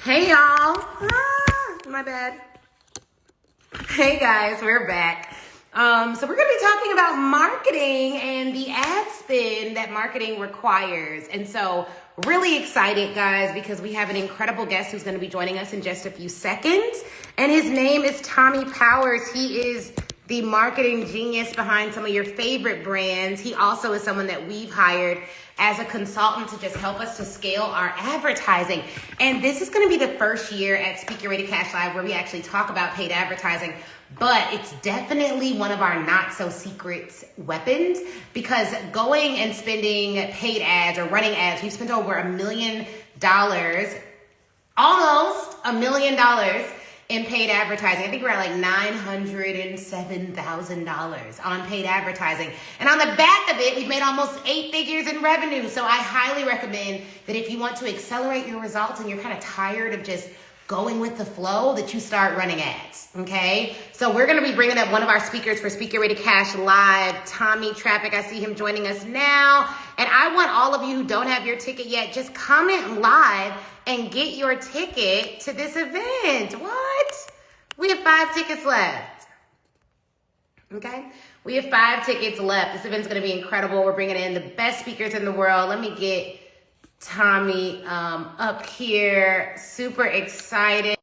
Hey y'all. My bad. Hey guys, we're back. So we're going to be talking about marketing and the ad spin that marketing requires. And so really excited, guys, because we have an incredible guest who's going to be joining us in just a few seconds. And his name is Tommie Powers. He is the marketing genius behind some of your favorite brands. He also is someone that we've hired as a consultant to just help us to scale our advertising. And this is going to be the first year at Speak Your Way to Cash Live where we actually talk about paid advertising. But it's definitely one of our not so secret weapons, because going and spending paid ads or running ads, we've spent over $1 million, almost $1 million in paid advertising. I think we're at like $907,000 on paid advertising. And on the back of it, we've made almost 8 figures in revenue. So I highly recommend that if you want to accelerate your results and you're kind of tired of just going with the flow, that you start running ads, okay? So we're gonna be bringing up one of our speakers for Speak Your Way to Cash Live, Tommie Traffic. I see him joining us now. And I want all of you who don't have your ticket yet, just comment live and get your ticket to this event. What? We have 5 tickets left, okay? We have 5 tickets left. This event's gonna be incredible. We're bringing in the best speakers in the world. Let me get Tommie up here. Super excited.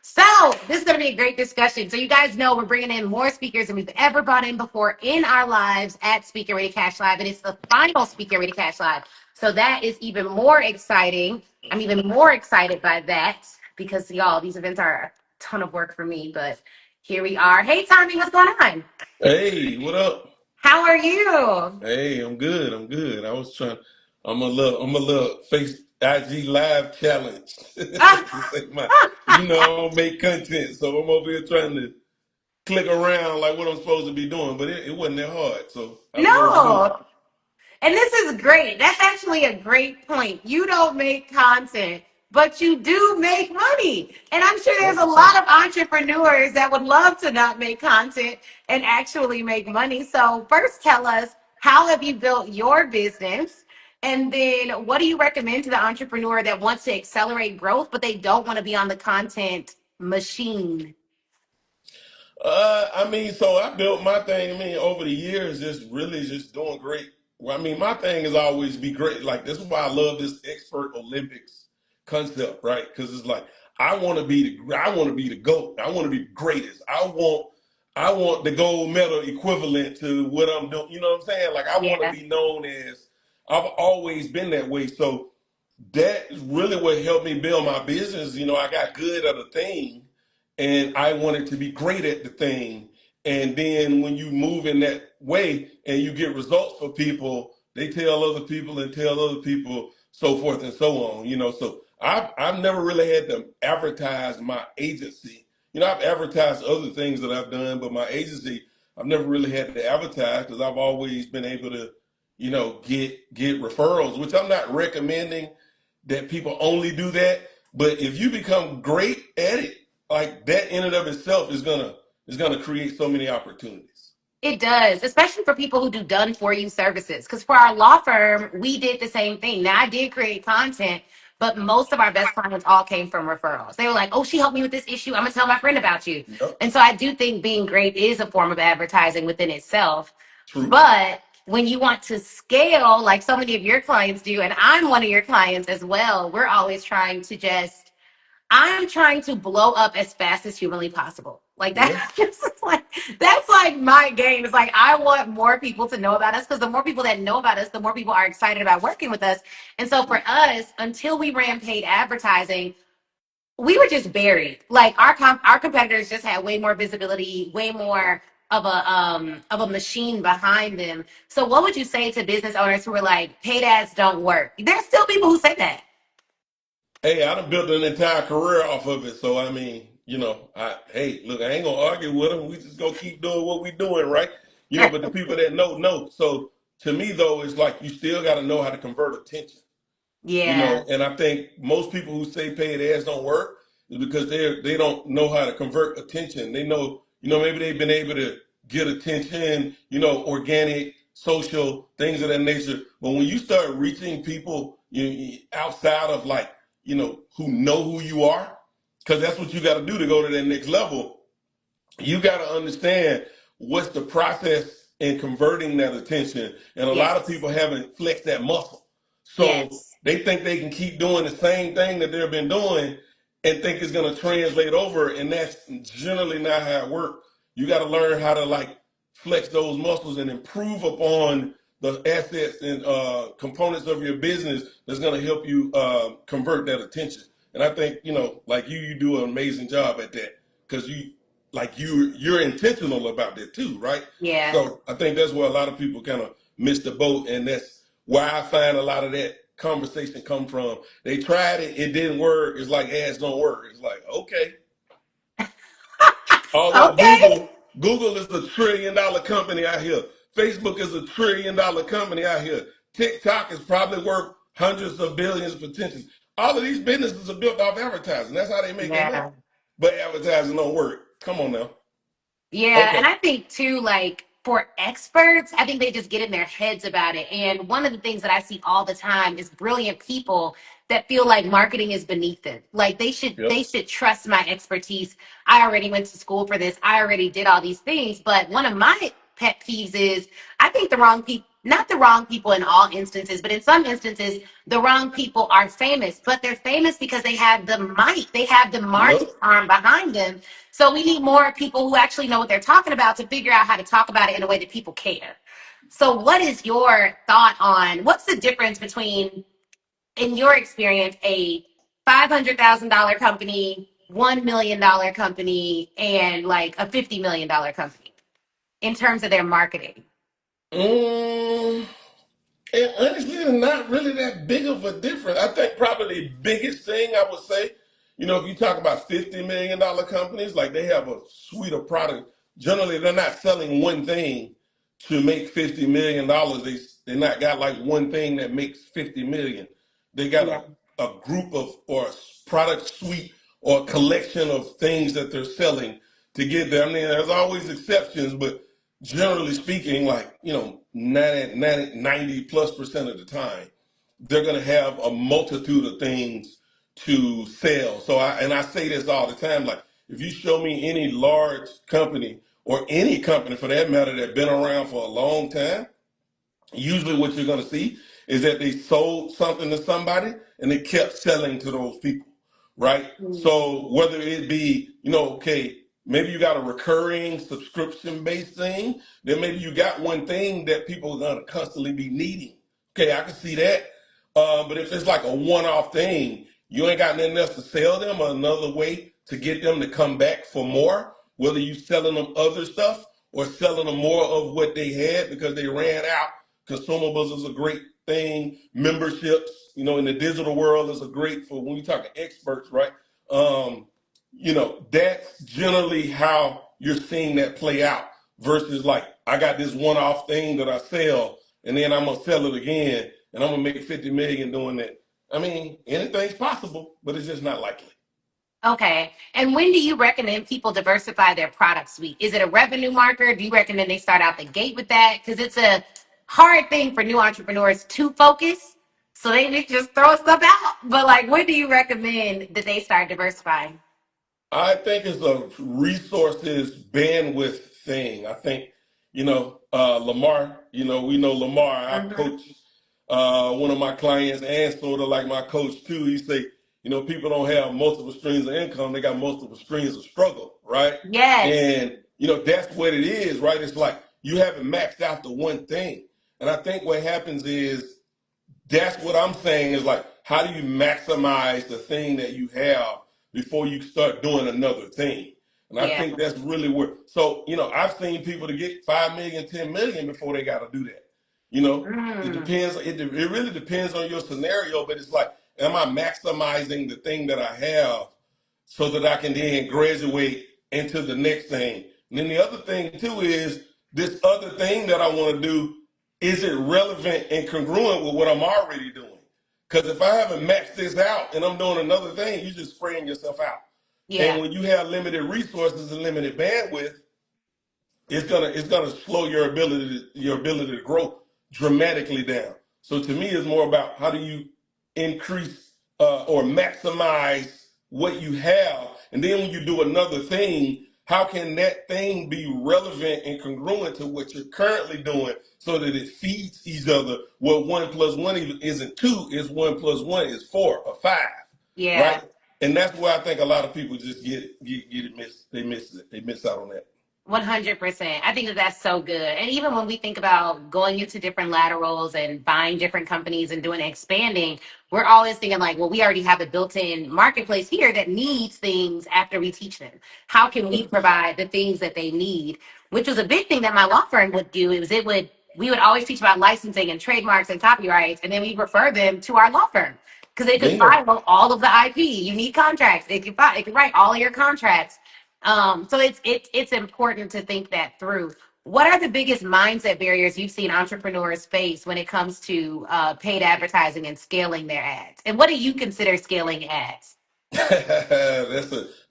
So this is going to be a great discussion. So you guys know we're bringing in more speakers than we've ever brought in before in our lives at Speak Your Way to Cash Live. And it's the final Speak Your Way to Cash Live. So that is even more exciting. I'm even more excited by that because, y'all, these events are a ton of work for me. But here we are. Hey, Tommie, what's going on? Hey, what up? How are you? Hey, I'm good. I'm good. I'm a little face IG live challenge. This ain't I don't make content, so I'm over here trying to click around like what I'm supposed to be doing, but it wasn't that hard. So how's yours going? No. And this is great. That's actually a great point. You don't make content, but you do make money. And I'm sure there's That's a what's up. lot of entrepreneurs that would love to not make content and actually make money. So, first, tell us, how have you built your business? And then, what do you recommend to the entrepreneur that wants to accelerate growth, but they don't want to be on the content machine? So I built my thing. Over the years, just doing great. Well, my thing is always be great. Like this is why I love this expert Olympics concept, right? Because it's like I want to be the GOAT. I want to be the greatest. I want the gold medal equivalent to what I'm doing. You know what I'm saying? Like I want to Yeah. be known as. I've always been that way. So that is really what helped me build my business. I got good at a thing and I wanted to be great at the thing. And then when you move in that way and you get results for people, they tell other people and tell other people, so forth and so on. So I've never really had to advertise my agency. I've advertised other things that I've done, but my agency, I've never really had to advertise because I've always been able to, get referrals, which I'm not recommending that people only do that. But if you become great at it, like that in and of itself is gonna create so many opportunities. It does, especially for people who do done for you services. Because for our law firm, we did the same thing. Now, I did create content, but most of our best clients all came from referrals. They were like, oh, she helped me with this issue. I'm going to tell my friend about you. Yep. And so I do think being great is a form of advertising within itself. True. But when you want to scale, like so many of your clients do, and I'm one of your clients as well, we're always trying to just I'm trying to blow up as fast as humanly possible. Like Yeah. that's like my game. It's like I want more people to know about us, because the more people that know about us, the more people are excited about working with us. And so for us, until we ran paid advertising, we were just buried. Like our competitors just had way more visibility, way more of a machine behind them. So what would you say to business owners who are like, paid ads don't work? There's still people who say that. Hey, I done built an entire career off of it. So look, I ain't gonna argue with them. We just gonna keep doing what we doing, right? But the people that know. So to me though, it's like you still gotta know how to convert attention. Yeah. And I think most people who say paid ads don't work is because they don't know how to convert attention. They know, maybe they've been able to get attention, organic, social things of that nature. But when you start reaching people outside of like, who know who you are, because that's what you got to do to go to that next level. You got to understand what's the process in converting that attention. And a lot of Yes. people haven't flexed that muscle. So Yes. they think they can keep doing the same thing that they've been doing and think it's going to translate over. And that's generally not how it works. You got to learn how to like flex those muscles and improve upon the assets and components of your business that's going to help you convert that attention. And I think, like you do an amazing job at that because you're intentional about that too, right? Yeah. So I think that's where a lot of people kind of miss the boat, and that's where I find a lot of that conversation come from. They tried it, it didn't work. It's like ads don't work. It's like okay, although Okay. Google is $1 trillion company out here, Facebook is $1 trillion company out here, TikTok is probably worth hundreds of billions potentially. All of these businesses are built off advertising. That's how they make their money. Yeah. But advertising don't work. Come on now. Yeah, Okay. and I think too, like for experts, I think they just get in their heads about it. And one of the things that I see all the time is brilliant people that feel like marketing is beneath them. Like they Yep. should trust my expertise. I already went to school for this. I already did all these things. But one of my pet peeves is I think the wrong people, not the wrong people in all instances, but in some instances, the wrong people are famous, but they're famous because they have the might, they have the marketing Yep. arm behind them. So we need more people who actually know what they're talking about to figure out how to talk about it in a way that people care. So what is your thought on what's the difference between, in your experience, a $500,000 company, $1 million company, and like a $50 million company in terms of their marketing? Mm, and honestly, it's not really that big of a difference. I think probably the biggest thing I would say, if you talk about $50 million companies, like they have a suite of products. Generally, they're not selling one thing to make $50 million. They're not got like one thing that makes 50 million. They got Yeah. a group of or a product suite or a collection of things that they're selling to get there. I mean, there's always exceptions, but generally speaking, like, 90 plus percent of the time, they're going to have a multitude of things to sell. So I say this all the time, like if you show me any large company or any company for that matter that been around for a long time, usually what you're going to see is that they sold something to somebody and they kept selling to those people, right? Mm. So whether it be, okay, maybe you got a recurring subscription based thing, then maybe you got one thing that people are going to constantly be needing. Okay, I can see that. But if it's like a one off thing, you ain't got nothing else to sell them or another way to get them to come back for more, whether you selling them other stuff or selling them more of what they had because they ran out. Consumables is a great thing. Memberships, in the digital world is a great for when you talking experts, right? Um, that's generally how you're seeing that play out versus like I got this one-off thing that I sell and then I'm gonna sell it again and I'm gonna make 50 million doing that. I mean, anything's possible, but it's just not likely. Okay. And when do you recommend people diversify their product suite? Is it a revenue marker? Do you recommend they start out the gate with that? Because it's a hard thing for new entrepreneurs to focus. So they just throw stuff out. But like, when do you recommend that they start diversifying? I think it's a resources bandwidth thing. I think, Lamar, we know Lamar, I Mhm. coach one of my clients and sort of like my coach too. He say, people don't have multiple streams of income. They got multiple streams of struggle, right? Yes. And, that's what it is, right? It's like you haven't maxed out the one thing. And I think what happens is that's what I'm saying is like, how do you maximize the thing that you have before you start doing another thing? And I Yeah. think that's really where, so, I've seen people to get 5 million, 10 million before they got to do that. It Mm. depends. It really depends on your scenario, but it's like, am I maximizing the thing that I have so that I can then graduate into the next thing? And then the other thing too is this other thing that I want to do, is it relevant and congruent with what I'm already doing? Because if I haven't maxed this out and I'm doing another thing, you're just spraying yourself out. And Yeah. when you have limited resources and limited bandwidth, it's gonna slow your ability to grow dramatically down. So to me, it's more about how do you increase or maximize what you have, and then when you do another thing, how can that thing be relevant and congruent to what you're currently doing, so that it feeds each other? Well, one plus one isn't two; it's one plus one is four or five, Yeah. right? And that's where I think a lot of people just get it missed. They miss it. They miss out on that. 100%. I think that that's so good. And even when we think about going into different laterals and buying different companies and doing expanding, we're always thinking like, well, we already have a built-in marketplace here that needs things after we teach them. How can we provide the things that they need? Which was a big thing that my law firm would do. We would always teach about licensing and trademarks and copyrights, and then we refer them to our law firm because they could Bingo. file all of the IP. You need contracts. It could write all of your contracts. So it's important to think that through. What are the biggest mindset barriers you've seen entrepreneurs face when it comes to paid advertising and scaling their ads? And what do you consider scaling ads?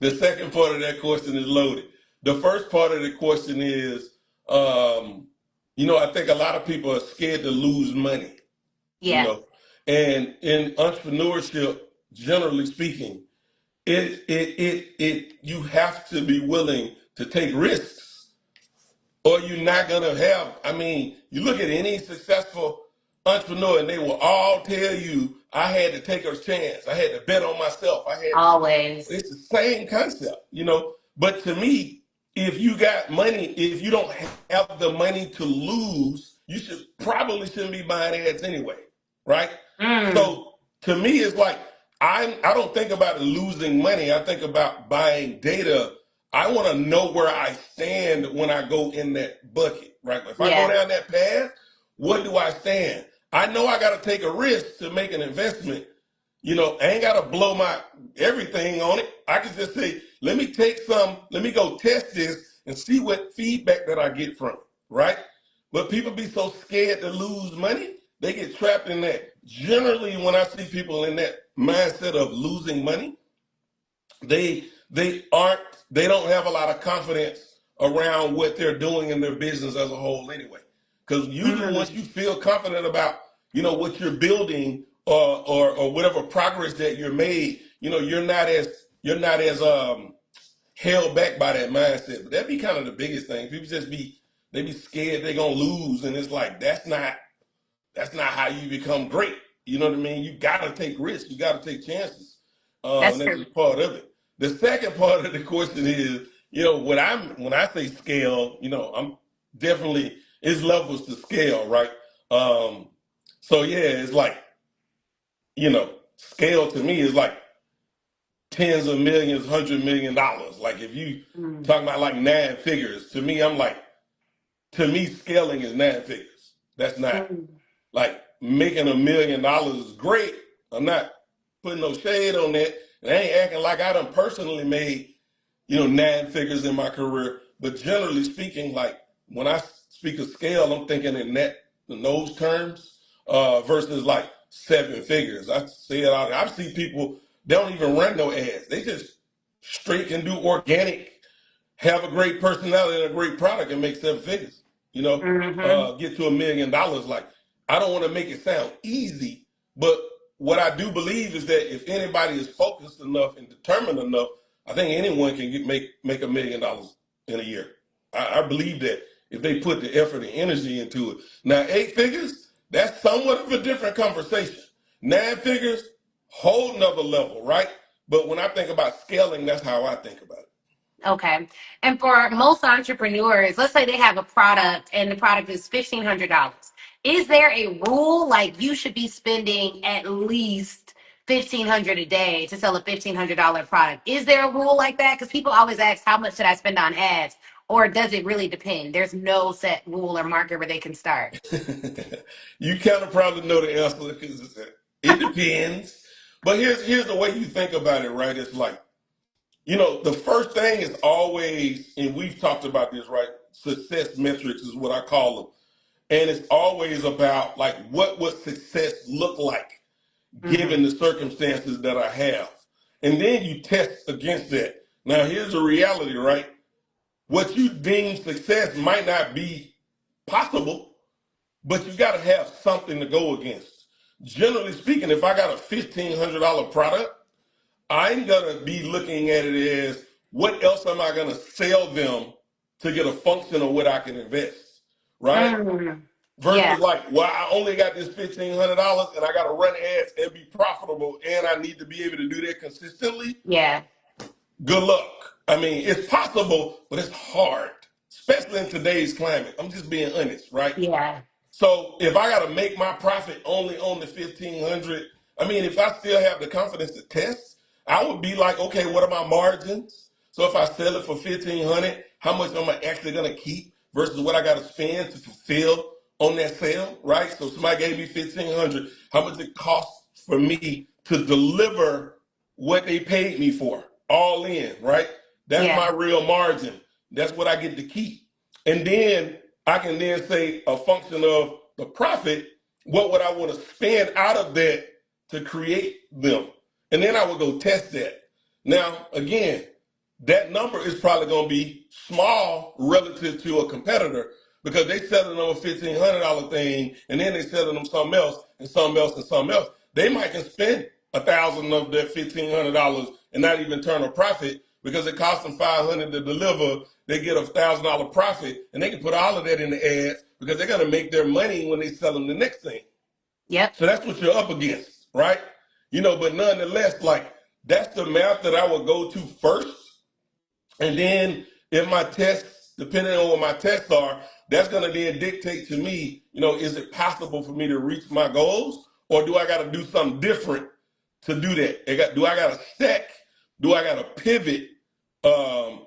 The second part of that question is loaded. The first part of the question is, I think a lot of people are scared to lose money, you Yeah. know, and in entrepreneurship, generally speaking, you have to be willing to take risks, or you're not gonna have. I mean, you look at any successful entrepreneur, and they will all tell you, "I had to take a chance. I had to bet on myself. I had to." Always. It's the same concept. But to me, if you got money, if you don't have the money to lose, you shouldn't be buying ads anyway, right? Mm, So to me, it's like I don't think about losing money. I think about buying data. I want to know where I stand when I go in that bucket, right? If I go yeah. down that path, what do I stand? I know I got to take a risk to make an investment. I ain't got to blow my everything on it. I can just say, let me go test this and see what feedback that I get from it, right? But people be so scared to lose money, they get trapped in that. Generally, when I see people in that mindset of losing money, they don't have a lot of confidence around what they're doing in their business as a whole anyway. Because usually once Mm, you feel confident about what you're building, or whatever progress that you're made, you're not as held back by that mindset. But that'd be kind of the biggest thing. People they be scared they're gonna lose, and it's like that's not how you become great. You know what I mean? You got to take risks. You got to take chances, that's and that's true. just part of it. The second part of the question is, when I say scale, I'm definitely it's levels to scale, right? So yeah, it's like scale to me is like tens of millions, $100 million. Like if you Mm, talking about like nine figures, to me, scaling is nine figures. That's not. mm, Like making $1 million is great. I'm not putting no shade on that. And I ain't acting like I done personally made, nine figures in my career. But generally speaking, like when I speak of scale, I'm thinking in those terms, versus like seven figures. I see it out there. I see people, they don't even run no ads. They just straight can do organic, have a great personality and a great product and make seven figures. mm-hmm. Get to $1 million. Like I don't want to make it sound easy, but what I do believe is that if anybody is focused enough and determined enough, I think anyone can make $1 million in a year. I believe that if they put the effort and energy into it. Now, eight figures, that's somewhat of a different conversation. Nine figures, whole nother level, right? But when I think about scaling, that's how I think about it. Okay. And for most entrepreneurs, let's say they have a product and the product is $1,500. Is there a rule like you should be spending at least 1,500 a day to sell a $1,500 product? Is there a rule like that? Because people always ask, how much should I spend on ads? Or does it really depend? There's no set rule or marker where they can start. You kind of probably know the answer because it depends. But here's the way you think about it, right? It's like, the first thing is always, and we've talked about this, right? Success metrics is what I call them. And it's always about like what would success look like given Mm-hmm. the circumstances that I have. And then you test against that. Now here's the reality, right? what you deem success might not be possible, but you got to have something to go against. Generally speaking, if I got a $1,500 product, I'm going to be looking at it as what else am I going to sell them to get a function of what I can invest, right? Mm, Versus yeah, like, well, I only got this $1,500 and I got to run ads and be profitable and I need to be able to do that consistently. yeah, Good luck. I mean, it's possible, but it's hard, especially in today's climate. I'm just being honest, right? yeah, So if I got to make my profit only on the 1,500, I mean, if I still have the confidence to test, I would be like, okay, what are my margins? So if I sell it for 1,500, how much am I actually gonna keep versus what I got to spend to fulfill on that sale, right? So somebody gave me 1,500, how much it costs for me to deliver what they paid me for, all in, right? That's yeah, my real margin. That's what I get to keep. And then I can then say a function of the profit, what would I want to spend out of that to create them? And then I would go test that. Now, again, that number is probably going to be small relative to a competitor because they selling them a $1,500 thing and then they selling them something else and something else and something else. They might can spend 1,000 of that $1,500 and not even turn a profit because it costs them 500 to deliver. They get $1,000 profit and they can put all of that in the ads because they're going to make their money when they sell them the next thing. yep. So that's what you're up against, right? But nonetheless, like that's the math that I would go to first. And then if my tests, depending on what my tests are, that's going to then dictate to me, is it possible for me to reach my goals or do I got to do something different to do that? Do I got to stack? Do I got to pivot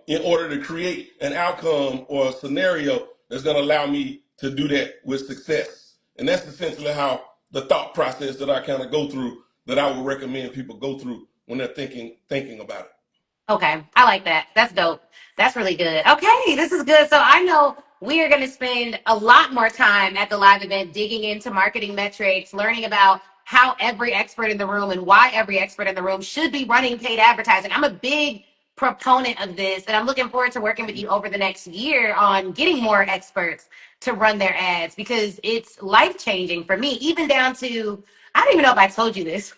in order to create an outcome or a scenario that's going to allow me to do that with success? And that's essentially how the thought process that I kind of go through that I would recommend people go through when they're thinking about it. Okay, I like that. That's dope. That's really good. Okay, this is good. So I know we are going to spend a lot more time at the live event digging into marketing metrics, learning about how every expert in the room and why every expert in the room should be running paid advertising. I'm a big proponent of this, and I'm looking forward to working with you over the next year on getting more experts to run their ads because it's life changing for me, even down to I don't even know if I told you this.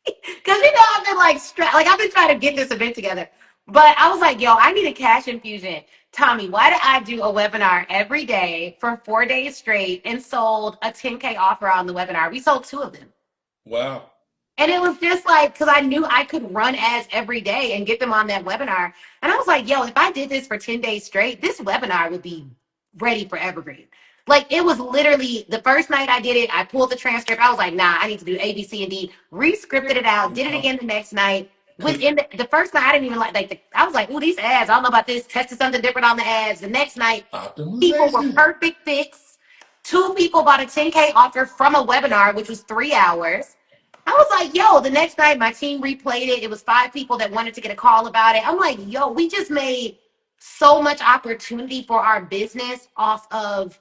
Because I've been like I've been trying to get this event together. But I was like, yo, I need a cash infusion. Tommie, why did I do a webinar every day for 4 days straight and sold a 10K offer on the webinar? We sold two of them. Wow. And it was just like, because I knew I could run ads every day and get them on that webinar. And I was like, yo, if I did this for 10 days straight, this webinar would be ready for evergreen. Like it was literally the first night I did it, I pulled the transcript. I was like, nah, I need to do A, B, C, and D. Re-scripted it out, did it again the next night. Within the first night, I didn't even I was like, ooh, these ads, I don't know about this. Tested something different on the ads. The next night, people were Optimization. perfect fits. Two people bought a 10K offer from a webinar, which was 3 hours. I was like, yo, the next night my team replayed it. It was 5 people that wanted to get a call about it. I'm like, yo, we just made so much opportunity for our business off of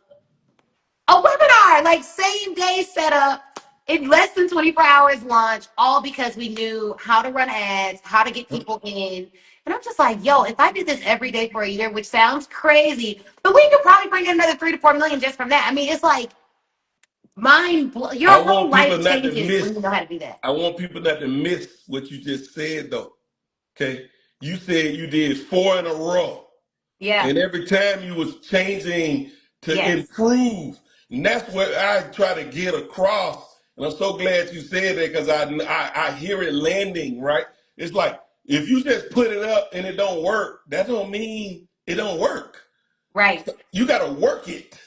a webinar, like same day setup in less than 24 hours launch, all because we knew how to run ads, how to get people in. And I'm just like, yo, if I did this every day for a year, which sounds crazy, but we could probably bring in another 3 to 4 million just from that. I mean, it's like I your whole want people life not to changes when you miss. know how to do that. I want people not to miss what you just said, though. Okay, you said you did four in a row, Yeah. and every time you was changing to Yes. improve, and that's what I try to get across. And I'm so glad you said that because I hear it landing right. It's like if you just put it up and it don't work, that don't mean it don't work. Right. You got to work it,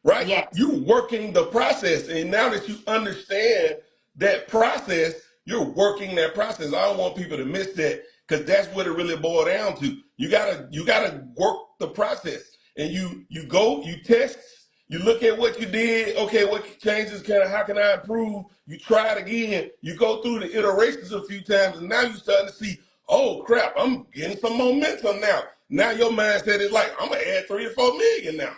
right? Yes. You're working the process. And now that you understand that process, you're working that process. I don't want people to miss that because that's what it really boils down to. You gotta work the process. And you go, you test, you look at what you did, okay, what changes how can I improve? You try it again, you go through the iterations a few times, and now you're starting to see, oh crap, I'm getting some momentum now. Now your mindset is like, I'm gonna add 3 to 4 million now.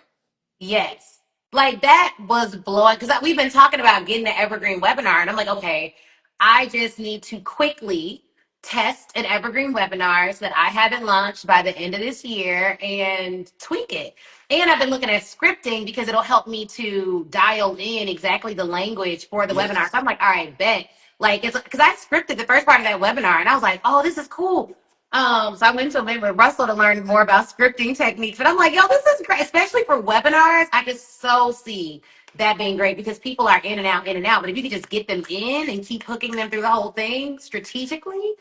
Yes. Like that was blowing because we've been talking about getting the evergreen webinar, and I'm like, okay, I just need to quickly test an evergreen webinar so that I have it launched by the end of this year and tweak it. And I've been looking at scripting because it'll help me to dial in exactly the language for the webinar. Yes, So I'm like, all right, bet. Like it's because I scripted the first part of that webinar and I was like, oh, this is cool. So I went to a event with Russell to learn more about scripting techniques. But I'm like, yo, this is great, especially for webinars. I could so see that being great because people are in and out, in and out. But if you could just get them in and keep hooking them through the whole thing strategically,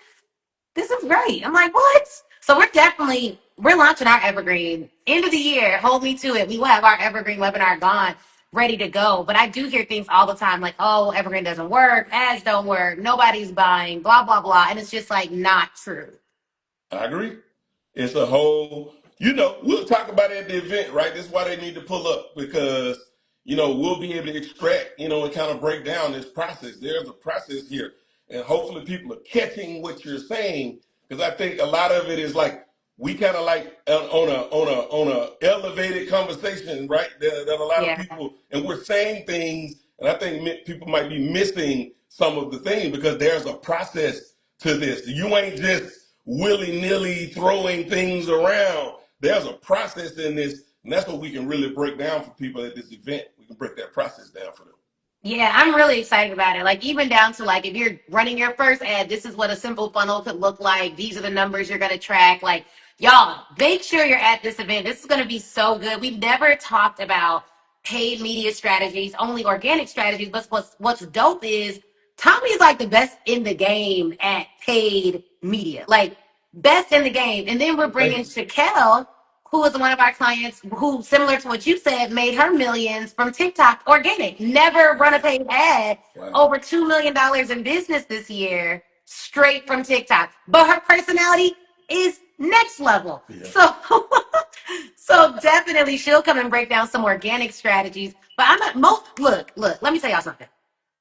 this is great. I'm like, what? So we're launching our evergreen end of the year. Hold me to it. We will have our evergreen webinar gone, ready to go. But I do hear things all the time like, oh, evergreen doesn't work, ads don't work, nobody's buying, blah, blah, blah. And it's just like not true. I agree. It's a whole, we'll talk about it at the event, right? That's why they need to pull up because, we'll be able to extract, and kind of break down this process. There's a process here. And hopefully people are catching what you're saying because I think a lot of it is like, we kind of like on a elevated conversation, right? That a lot of Yeah. people, and we're saying things, and I think people might be missing some of the things because there's a process to this. You ain't just willy nilly throwing things around. There's a process in this, and that's what we can really break down for people at this event. We can break that process down for them. Yeah, I'm really excited about it. Like even down to like if you're running your first ad, this is what a simple funnel could look like. These are the numbers you're gonna track. Like y'all, make sure you're at this event. This is gonna be so good. We've never talked about paid media strategies, only organic strategies. But what's dope is Tommie is like the best in the game at paid media. Like best in the game. And then we're Thank bringing you. Shaquelle, who is one of our clients who, similar to what you said, made her millions from TikTok organic, never run a Wow. paid ad, Wow. over $2 million in business this year, straight from TikTok. But her personality is next level. Yeah. So, so definitely she'll come and break down some organic strategies. But I'm not most look, let me tell y'all something.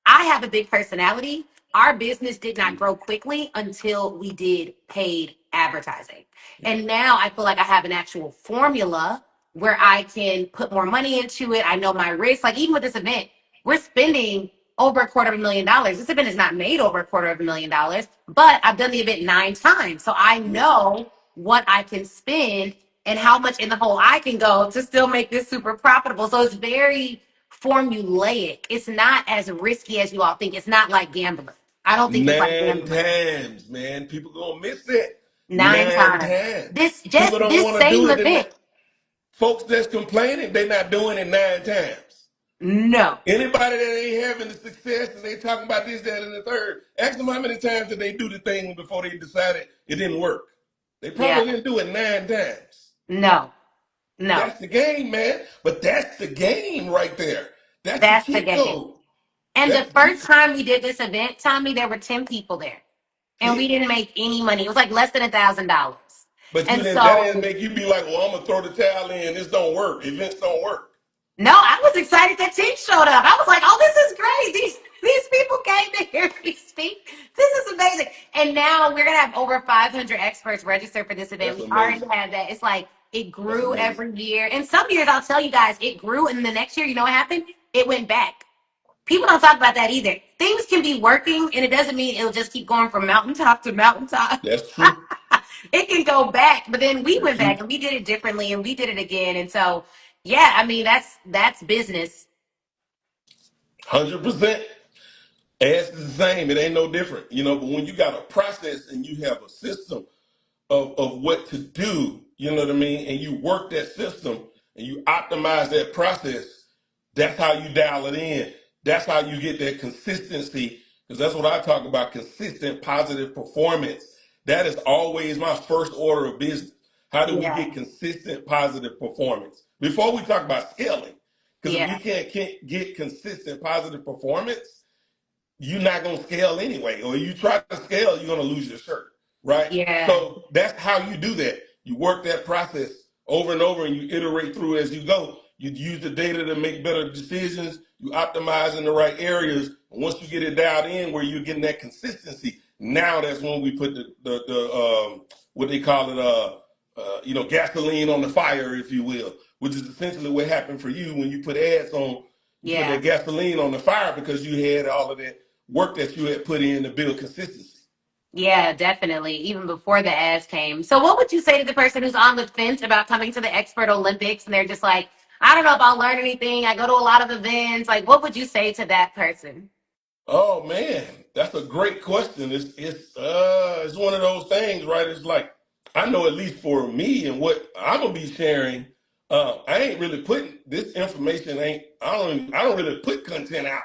I have a big personality. Our business did not grow quickly until we did paid advertising. Yeah. And now I feel like I have an actual formula where I can put more money into it. I know my risk. Like even with this event, we're spending over $250,000. This event is not made over $250,000, but I've done the event 9 times. So I Yeah. know what I can spend and how much in the hole I can go to still make this super profitable. So it's very formulaic. It's not as risky as you all think. It's not like gambling. I don't think it's like Nine gambling. times, man. People gonna miss it. Nine Nine times. times. This People just don't this want to do same it. event. Folks that's complaining, they not doing it 9 times. No. Anybody that ain't having the success and they talking about this, that, and the third, ask them how many times did they do the thing before they decided it didn't work. They Yeah. probably didn't do it 9 times. No. No. That's the game, man. But that's the game right there. That's the That's the cheat game. code. And the That's the first cheat. time we did this event, Tommy, there were 10 people there. And we Yeah. didn't make any money. It was like less than $1,000. But And that didn't so make you be like, well, I'm gonna throw the towel in. This don't work. Events don't work. no, I was excited that Tink showed up. I was like, oh, this is great. These people came to hear me speak. This is amazing. And now we're gonna have over 500 experts registered for this event. That's We already amazing. have that. It's like it That's grew amazing. every year. And some years I'll tell you guys, it grew, and the next year, you know what happened? It went back. People don't talk about that either. Things can be working, and it doesn't mean it'll just keep going from mountaintop to mountaintop. That's true. It can go back, but then we That's went back true. and we did it differently and we did it again. And so, yeah, I mean that's business. 100%. Ass is the same. It ain't no different. But when you got a process and you have a system of what to do, you know what I mean? And you work that system and you optimize that process, that's how you dial it in. That's how you get that consistency. Because that's what I talk about, consistent positive performance. That is always my first order of business. How do we Yeah, get consistent positive performance? Before we talk about scaling, because if you yeah, can't get consistent positive performance, you're not gonna scale anyway. Or you try to scale, you're gonna lose your shirt, right? yeah, So that's how you do that. You work that process over and over and you iterate through as you go. You use the data to make better decisions. You optimize in the right areas. And once you get it dialed in where you're getting that consistency, now that's when we put the what they call it, gasoline on the fire, if you will, which is essentially what happened for you when you put ads on. You put yeah. that gasoline on the fire because you had all of that work that you had put in to build consistency. Yeah, definitely. Even before the ads came. So, what would you say to the person who's on the fence about coming to the Expert Olympics and they're just like, I don't know if I'll learn anything. I go to a lot of events. Like, what would you say to that person? Oh man, that's a great question. It's one of those things, right? It's like I know at least for me and what I'm gonna be sharing. I ain't really putting this information. Ain't I don't really put content out.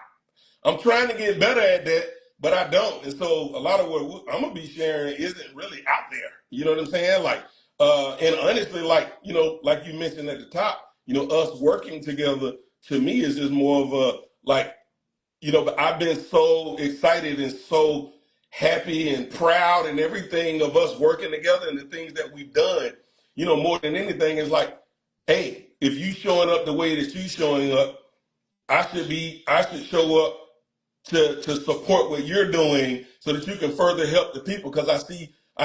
I'm trying to get better at that, but I don't. And so a lot of what I'm gonna be sharing isn't really out there. You know what I'm saying? Like, and honestly, like like you mentioned at the top, us working together to me is just more of a like but I've been so excited and so happy and proud and everything of us working together and the things that we've done. More than anything is like, hey, if you showing up the way that you showing up, I should show up to support what you're doing so that you can further help the people because I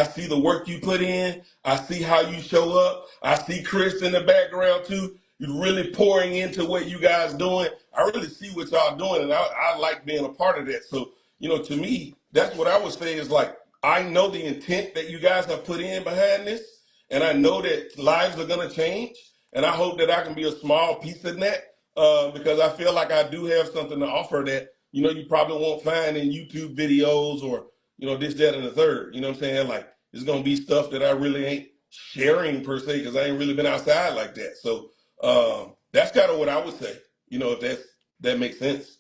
see the work you put in. I see how you show up. I see Chris in the background too. You're really pouring into what you guys doing. I really see what y'all doing, and I like being a part of that. So, to me, that's what I would say is like I know the intent that you guys have put in behind this, and I know that lives are gonna change, and I hope that I can be a small piece of that because I feel like I do have something to offer that you probably won't find in YouTube videos or this, that, and the third. You know what I'm saying? Like it's gonna be stuff that I really ain't sharing per se because I ain't really been outside like that. So that's kind of what I would say. If that makes sense.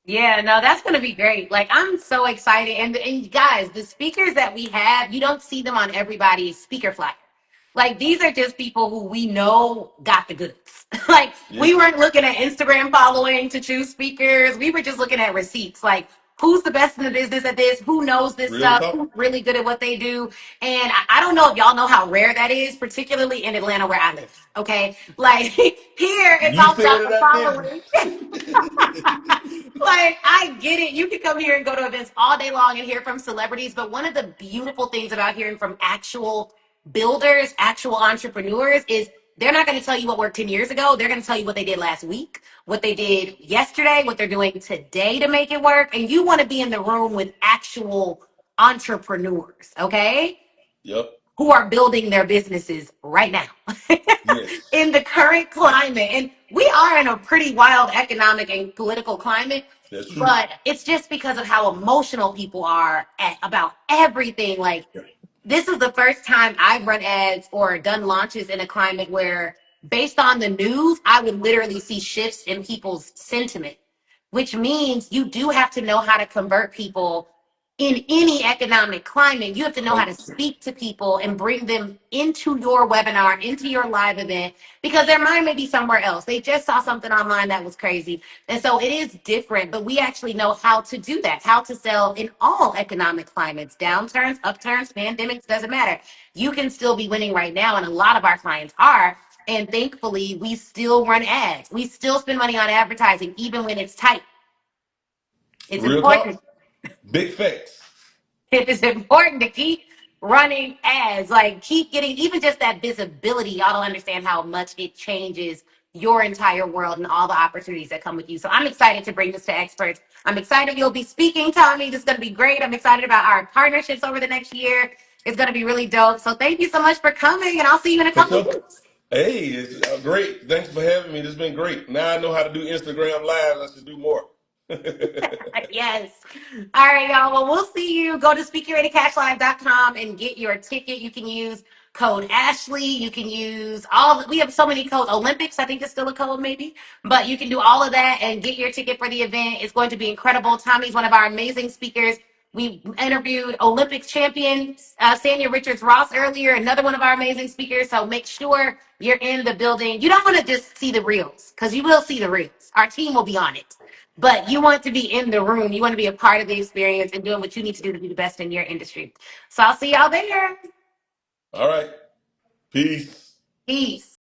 Yeah, no, that's going to be great. Like, I'm so excited. And guys, the speakers that we have, you don't see them on everybody's speaker flyer. Like, these are just people who we know got the goods. Like, Yeah, we weren't looking at Instagram following to choose speakers. We were just looking at receipts. Like, who's the best in the business at this? Who knows this real stuff? talk. Who's really good at what they do? And I don't know if y'all know how rare that is, particularly in Atlanta where I live. Okay. Like, here it's You all said about it, the I following. didn't. Like, I get it. You can come here and go to events all day long and hear from celebrities. But one of the beautiful things about hearing from actual builders, actual entrepreneurs is they're not going to tell you what worked 10 years ago. They're going to tell you what they did last week, what they did yesterday, what they're doing today to make it work. And you want to be in the room with actual entrepreneurs, okay? Yep. Who are building their businesses right now Yes. in the current climate. And we are in a pretty wild economic and political climate, That's true. but it's just because of how emotional people are about everything. Like, Yeah. this is the first time I've run ads or done launches in a climate where, based on the news, I would literally see shifts in people's sentiment, which means you do have to know how to convert people in any economic climate. You have to know how to 100%. speak to people and bring them into your webinar, into your live event, because their mind may be somewhere else. They just saw something online that was crazy. And so it is different, but we actually know how to do that, how to sell in all economic climates, downturns, upturns, pandemics, doesn't matter. You can still be winning right now. And a lot of our clients are. And thankfully, we still run ads. We still spend money on advertising, even when it's tight. It's Real talk. important. Big facts. It is important to keep running ads, like keep getting even just that visibility. Y'all don't understand how much it changes your entire world and all the opportunities that come with you. So I'm excited to bring this to experts. I'm excited you'll be speaking, Tommie. This is going to be great. I'm excited about our partnerships over the next year. It's going to be really dope. So thank you so much for coming, and I'll see you in a For couple of sure. weeks. Hey, it's great. Thanks for having me. This has been great. Now I know how to do Instagram Live. I should do more. Yes. All right, y'all. Well, we'll see you. Go to speakcuratorcashlive.com and get your ticket. You can use code Ashley. You can use we have so many codes. Olympics, I think is still a code maybe, but you can do all of that and get your ticket for the event. It's going to be incredible. Tommie's one of our amazing speakers. We interviewed Olympics champion Sanya Richards Ross earlier, another one of our amazing speakers. So make sure you're in the building. You don't want to just see the reels because you will see the reels. Our team will be on it. But you want to be in the room. You want to be a part of the experience and doing what you need to do to be the best in your industry. So I'll see y'all there. All right. Peace. Peace.